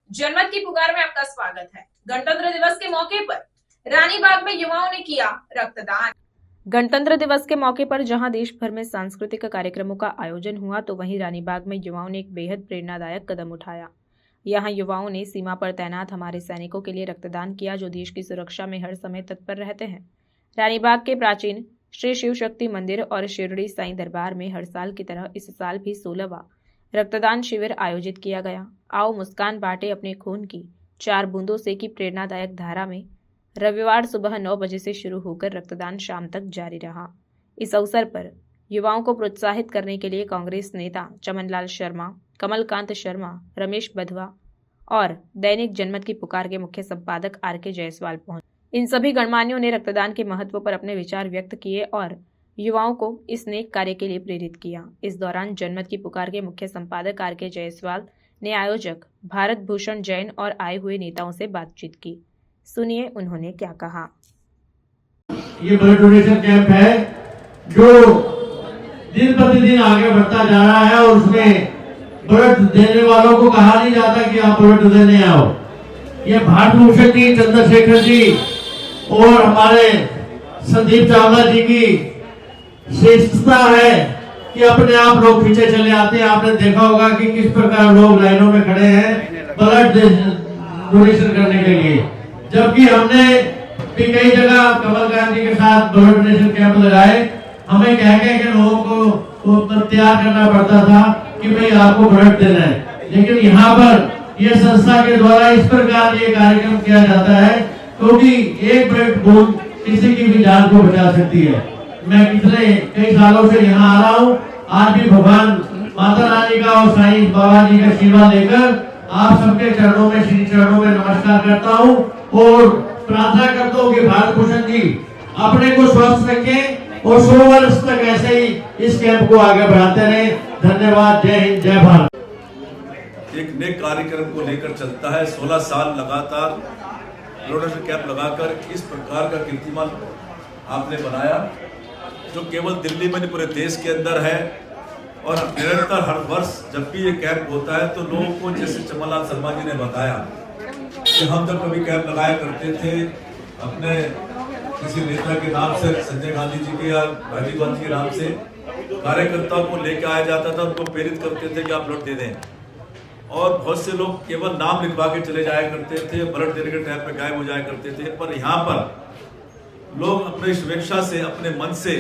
जनमत की पुकार में आपका स्वागत है। गणतंत्र दिवस के मौके पर रानीबाग में युवाओं ने किया रक्तदान। गणतंत्र दिवस के मौके पर जहां देश भर में सांस्कृतिक कार्यक्रमों का आयोजन हुआ, तो वहीं रानीबाग में युवाओं ने एक बेहद प्रेरणादायक कदम उठाया। यहां युवाओं ने सीमा पर तैनात हमारे सैनिकों के लिए रक्तदान किया, जो देश की सुरक्षा में हर समय तत्पर रहते हैं। रानीबाग के प्राचीन श्री शिव शक्ति मंदिर और शिरडी साईं दरबार में हर साल की तरह इस साल भी 16वां रक्तदान शिविर आयोजित किया गया। आओ मुस्कान बांटे अपने खून की 4 बूंदों से की प्रेरणादायक धारा में रविवार सुबह 9 बजे से शुरू होकर रक्तदान शाम तक जारी रहा। इस अवसर पर युवाओं को प्रोत्साहित करने के लिए कांग्रेस नेता चमनलाल शर्मा, कमलकांत शर्मा, रमेश बधवा और दैनिक जनमत की पुकार के मुख्य संपादक RK जायसवाल पहुंचे। इन सभी गणमान्यों ने रक्तदान के महत्व पर अपने विचार व्यक्त किए और युवाओं को इस नेक कार्य के लिए प्रेरित किया। इस दौरान जनमत की पुकार के मुख्य संपादक RK जायसवाल ने आयोजक भारत भूषण जैन और आए हुए नेताओं से बातचीत की। सुनिए उन्होंने क्या कहा। ये ब्लड डोनेशन कैंप है जो दिन प्रतिदिन आगे बढ़ता जा रहा है और उसमें ब्लड देने वालों को कहा नहीं जाता कि आप ब्लड देने आओ। ये भारत भूषण जी, चंद्रशेखर जी और हमारे संदीप चावला जी की श्रेष्ठता है कि अपने आप लोग पीछे चले आते हैं। आपने देखा होगा कि किस प्रकार लोग लाइनों में खड़े हैं ब्लड डोनेशन करने के लिए, जबकि हमने भी कई जगह कमलकांत जी के साथ ब्लड डोनेशन कैंप लगाए। हमें कह के लोगों को तैयार करना पड़ता था कि भाई आपको ब्लड देना है, लेकिन यहाँ पर यह संस्था के द्वारा इस प्रकार ये कार्यक्रम किया जाता है क्योंकि एक ब्लड बूंद किसी की भी जान को बचा सकती है। मैं पिछले कई सालों से यहाँ आ रहा हूँ। आज भी भगवान माता रानी का और साईं बाबा जी का आशीर्वाद लेकर आप सबके चरणों में, श्री चरणों में नमस्कार करता हूँ और प्रार्थना करता हूँ कि भारत भूषण जी अपने को स्वस्थ रखें और 100 वर्ष तक ऐसे ही इस कैंप को आगे बढ़ाते रहे। धन्यवाद। जय हिंद, जय भारत। एक नेक कार्यक्रम को लेकर चलता है। 16 साल लगातार डोनेशन कैंप लगाकर इस प्रकार का कीर्तिमान आपने बनाया, जो केवल दिल्ली में नहीं पूरे देश के अंदर है। और निरंतर हर वर्ष जब भी ये कैंप होता है तो लोगों को, जैसे चमनलाल शर्मा जी ने बताया कि हम जब कभी कैंप लगाया करते थे अपने किसी नेता के नाम से, संजय गांधी जी के या राजीव गांधी के नाम से, कार्यकर्ताओं को लेकर आया जाता था, उनको प्रेरित करते थे कि आप ब्लड दे दें। और बहुत से लोग केवल नाम लिखवा के चले जाया करते थे, ब्लड देने के टाइम पे गायब हो जाया करते थे। पर यहाँ पर लोग अपने स्वेच्छा से, अपने मन से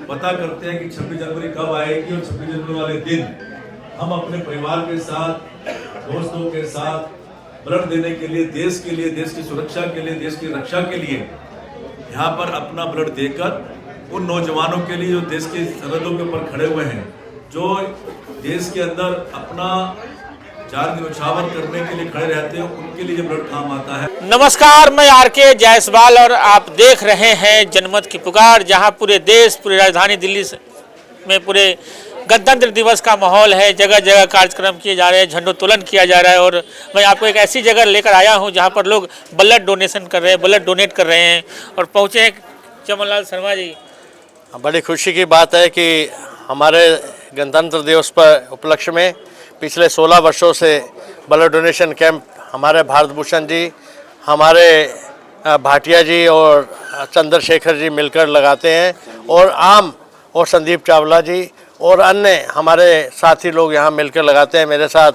पता करते हैं कि 26 जनवरी कब आएगी और 26 जनवरी वाले दिन हम अपने परिवार के साथ, दोस्तों के साथ ब्लड देने के लिए, देश के लिए, देश की सुरक्षा के लिए, देश की रक्षा के लिए यहाँ पर अपना ब्लड देकर उन नौजवानों के लिए जो देश की सरहदों के ऊपर खड़े हुए हैं, जो देश के अंदर अपना जान न्यौछावर करने के लिए खड़े रहते हैं, उनके लिए ब्लड काम आता है। नमस्कार, मैं RK जायसवाल और आप देख रहे हैं जनमत की पुकार, जहां पूरे देश, पूरी राजधानी दिल्ली में पूरे गणतंत्र दिवस का माहौल है। जगह जगह कार्यक्रम किए जा रहे हैं, झंडोत्तोलन किया जा रहा है। और मैं आपको एक ऐसी जगह लेकर आया हूं जहां पर लोग ब्लड डोनेशन कर रहे हैं, ब्लड डोनेट कर रहे हैं। और पहुंचे हैं चमनलाल शर्मा जी। बड़ी खुशी की बात है कि हमारे गणतंत्र दिवस पर उपलक्ष्य में पिछले 16 वर्षों से ब्लड डोनेशन कैंप हमारे भारत भूषण जी, हमारे भाटिया जी और चंद्रशेखर जी मिलकर लगाते हैं, और संदीप चावला जी और अन्य हमारे साथी लोग यहाँ मिलकर लगाते हैं। मेरे साथ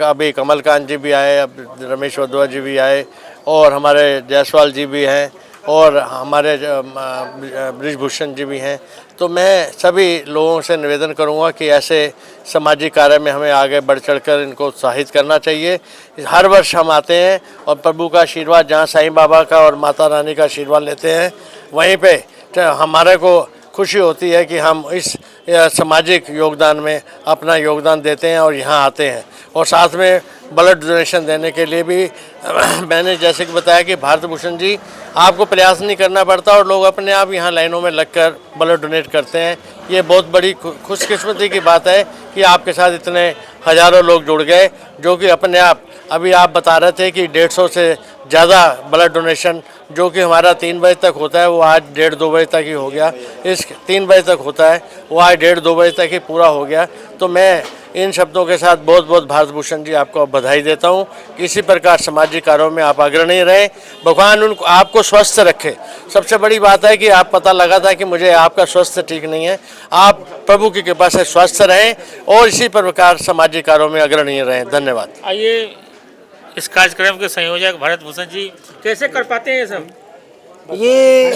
अभी कमलकांत जी भी आए, अब रमेश बधवा जी भी आए और हमारे जायसवाल जी भी हैं और हमारे ब्रिजभूषण जी भी हैं। तो मैं सभी लोगों से निवेदन करूंगा कि ऐसे सामाजिक कार्य में हमें आगे बढ़ चढ़कर इनको उत्साहित करना चाहिए। हर वर्ष हम आते हैं और प्रभु का आशीर्वाद, जहां साईं बाबा का और माता रानी का आशीर्वाद लेते हैं, वहीं पे हमारे को खुशी होती है कि हम इस सामाजिक योगदान में अपना योगदान देते हैं और यहाँ आते हैं। और साथ में ब्लड डोनेशन देने के लिए भी मैंने जैसे कि बताया कि भारत भूषण जी, आपको प्रयास नहीं करना पड़ता और लोग अपने आप यहाँ लाइनों में लगकर ब्लड डोनेट करते हैं। ये बहुत बड़ी खुशकिस्मती की बात है कि आपके साथ इतने हज़ारों लोग जुड़ गए, जो कि अपने आप, अभी आप बता रहे थे कि 150 से ज़्यादा ब्लड डोनेशन जो कि हमारा 3 बजे तक होता है वो आज 1:30-2 बजे तक ही हो गया। इस 3 बजे तक होता है वो आज 1:30-2 बजे तक ही पूरा हो गया। तो मैं इन शब्दों के साथ बहुत बहुत भारत भूषण जी आपको बधाई देता हूँ। इसी प्रकार सामाजिक कार्यों में आप अग्रणी रहें, भगवान उनको आपको स्वस्थ रखे। सबसे बड़ी बात है कि आप पता लगा था कि मुझे आपका स्वास्थ्य ठीक नहीं है, आप प्रभु की कृपा से स्वस्थ रहें और इसी प्रकार सामाजिक कार्यों में अग्रणी रहें। धन्यवाद। आइए इस कार्यक्रम के संयोजक भारत भूषण जी कैसे कर पाते हैं ये सब? ये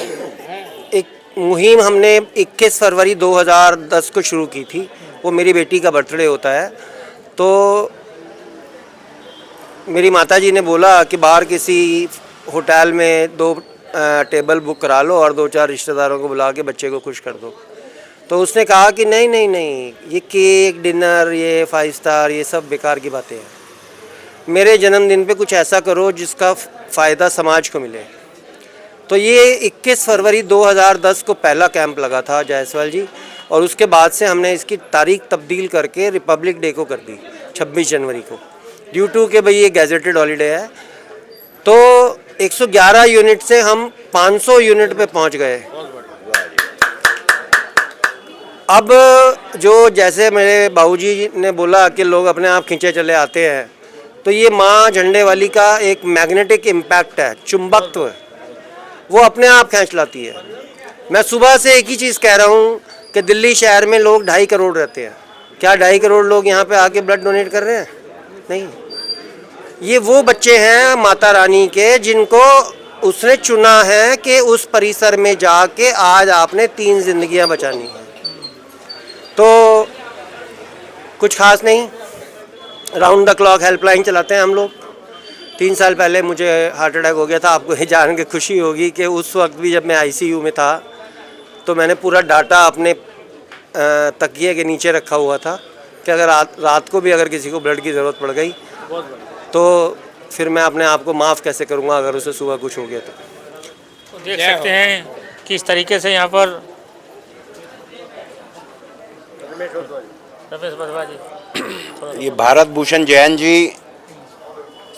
एक मुहिम हमने 21 फरवरी 2010 को शुरू की थी। वो मेरी बेटी का बर्थडे होता है, तो मेरी माताजी ने बोला कि बाहर किसी होटल में 2 टेबल बुक करा लो और 2-4 रिश्तेदारों को बुला के बच्चे को खुश कर दो। तो उसने कहा कि नहीं नहीं नहीं, ये केक, डिनर, ये 5 स्टार, ये सब बेकार की बातें हैं। मेरे जन्मदिन पे कुछ ऐसा करो जिसका फ़ायदा समाज को मिले। तो ये 21 फरवरी 2010 को पहला कैंप लगा था जायसवाल जी, और उसके बाद से हमने इसकी तारीख तब्दील करके रिपब्लिक डे को कर दी 26 जनवरी को, ड्यू टू के भाई ये गैजेटेड हॉलीडे है। तो 111 यूनिट से हम 500 यूनिट पे पहुंच गए। अब जो जैसे मेरे बाबूजी ने बोला कि लोग अपने आप खींचे चले आते हैं, तो ये माँ झंडे वाली का एक मैग्नेटिक इम्पैक्ट है, चुंबकत्व, वो अपने आप खींच लाती है। मैं सुबह से एक ही चीज़ कह रहा हूँ कि दिल्ली शहर में लोग 2.5 करोड़ रहते हैं। क्या 2.5 करोड़ लोग यहाँ पे आके ब्लड डोनेट कर रहे हैं? नहीं। ये वो बच्चे हैं माता रानी के जिनको उसने चुना है कि उस परिसर में जाके आज आपने 3 जिंदगियाँ बचानी हैं। तो कुछ खास नहीं, राउंड द क्लॉक हेल्पलाइन चलाते हैं हम लोग। 3 साल पहले मुझे हार्ट अटैक हो गया था। आपको ये जान के खुशी होगी कि उस वक्त भी जब मैं आईसीयू में था तो मैंने पूरा डाटा अपने तकिए के नीचे रखा हुआ था कि अगर रात को भी अगर किसी को ब्लड की ज़रूरत पड़ गई तो फिर मैं अपने आप को माफ़ कैसे करूँगा अगर उसे सुबह कुछ हो गया तो। देख सकते हैं किस तरीके से यहाँ पर रमेश बधवा जी, ये भारत भूषण जैन जी,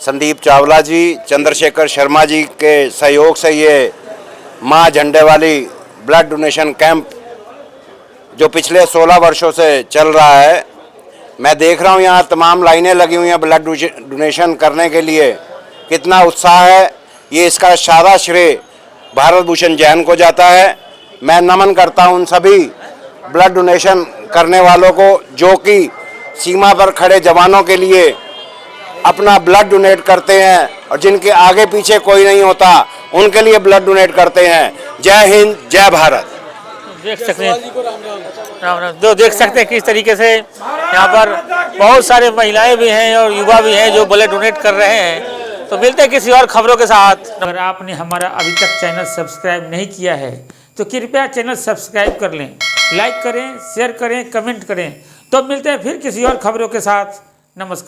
संदीप चावला जी, चंद्रशेखर शर्मा जी के सहयोग से ये माँ झंडे वाली ब्लड डोनेशन कैंप जो पिछले 16 वर्षों से चल रहा है, मैं देख रहा हूँ यहाँ तमाम लाइनें लगी हुई हैं ब्लड डोनेशन करने के लिए। कितना उत्साह है, ये इसका सारा श्रेय भारत भूषण जैन को जाता है। मैं नमन करता हूँ उन सभी ब्लड डोनेशन करने वालों को जो कि सीमा पर खड़े जवानों के लिए अपना ब्लड डोनेट करते हैं और जिनके आगे पीछे कोई नहीं होता उनके लिए ब्लड डोनेट करते हैं। जय हिंद, जय भारत। देख सकते हैं राम राम, जो देख सकते हैं किस तरीके से यहाँ पर बहुत सारे महिलाएं भी हैं और युवा भी हैं जो ब्लड डोनेट कर रहे हैं। तो मिलते हैं किसी और खबरों के साथ। अगर आपने हमारा अभी तक चैनल सब्सक्राइब नहीं किया है तो कृपया चैनल सब्सक्राइब कर लें, लाइक करें, शेयर करें, कमेंट करें। तो मिलते हैं फिर किसी और खबरों के साथ। नमस्कार।